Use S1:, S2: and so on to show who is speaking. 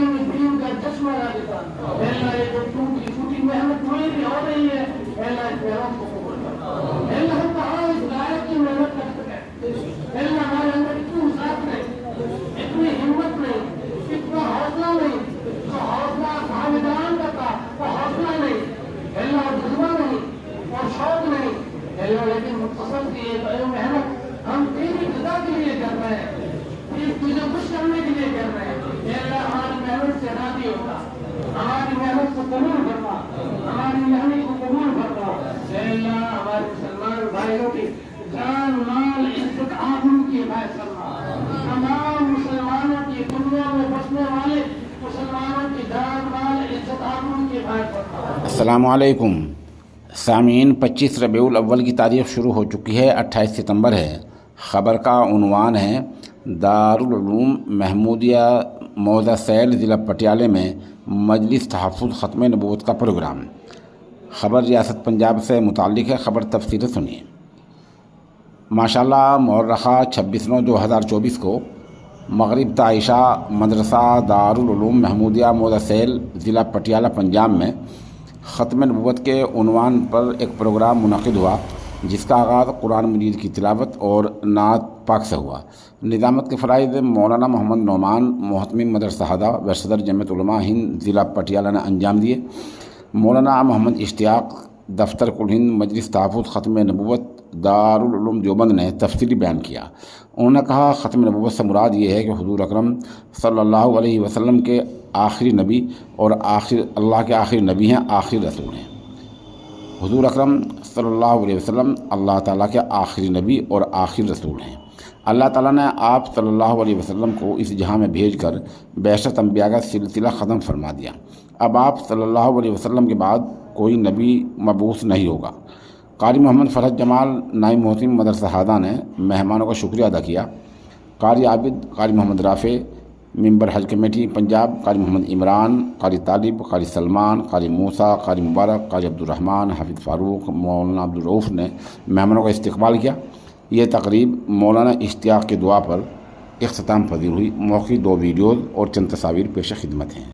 S1: زندگی میں دین کا چشمہ لا دیتا. اے اللہ یہ جو ٹوٹی پھوٹی محنت ہوئی بھی ہو رہی ہے, اے اللہ اس پیروں کو قبول کر. اے اللہ ہم کہاں اس لائق کی محنت کر سکے. اے اللہ ہمارے اندر اتنی وسعت نہیں, اتنی ہمت نہیں, اتنا حوصلہ نہیں, تو حوصلہ خاندان کا تھا وہ حوصلہ نہیں, اے اللہ جذبہ نہیں اور شوق نہیں. اے اللہ لیکن مختصر کی یہ محنت ہم تیری رضا کے لیے کر رہے ہیں, تجھے خوش کرنے کے لیے کر رہے ہیں. اے اللہ ہماری محنت سے راضی ہوگا, ہماری محنت کو قبول کرنا, ہماری محنت کو قبول کرنا. اے اللہ ہمارے مسلمان بھائیوں کی جان مال عزت آبرو کی حفاظت کرنا, تمام مسلمانوں کی دنیا میں بسنے والے مسلمانوں کی جان مال عزت آبرو کی حفاظت کرنا.
S2: السلام علیکم سامعین. 25 ربیع الاول کی تاریخ شروع ہو چکی ہے, 28 ستمبر ہے. خبر کا عنوان ہے دارالعلوم محمودیہ موضع سیل ضلع پٹیالہ میں مجلس تحفظ ختم نبوت کا پروگرام. خبر ریاست پنجاب سے متعلق ہے. خبر تفصیل سنیے. ماشاءاللہ مورخہ 26/9/2024 کو مغرب عائشہ مدرسہ دارالعلوم محمودیہ موضع سیل ضلع پٹیالہ پنجاب میں ختم نبوت کے عنوان پر ایک پروگرام منعقد ہوا, جس کا آغاز قرآن مجید کی تلاوت اور نعت پاک سے ہوا. نظامت کے فرائض مولانا محمد نعمان محتمم مدرسہ ہدہ و صدر جمعیت علماء ہند ضلع پٹیالہ نے انجام دیے. مولانا محمد اشتیاق دفتر کل ہند مجلس تحفظ ختم نبوت دارالعلوم دیوبند نے تفصیلی بیان کیا. انہوں نے کہا ختم نبوت سے مراد یہ ہے کہ حضور اکرم صلی اللہ علیہ وسلم کے آخری نبی اور اللہ کے آخری نبی ہیں, آخری رسول ہیں. حضور اکرم صلی اللہ علیہ وسلم اللہ تعالیٰ کے آخری نبی اور آخری رسول ہیں. اللہ تعالیٰ نے آپ صلی اللہ علیہ وسلم کو اس جہاں میں بھیج کر بیشت انبیاء کا سلسلہ ختم فرما دیا. اب آپ صلی اللہ علیہ وسلم کے بعد کوئی نبی مبعوث نہیں ہوگا. قاری محمد فرحت جمال نائب محتمم مدرسہ ہدہ نے مہمانوں کا شکریہ ادا کیا. قاری عابد, قاری محمد رافع, ممبر حج کمیٹی پنجاب, قاری محمد عمران, قاری طالب, قاری سلمان, قاری موسیٰ, قاری مبارک, قاری عبدالرحمن, حافظ فاروق, مولانا عبدالرؤوف نے مہمانوں کا استقبال کیا. یہ تقریب مولانا اشتیاق کی دعا پر اختتام پذیر ہوئی. موقع 2 ویڈیوز اور چند تصاویر پیش خدمت ہیں.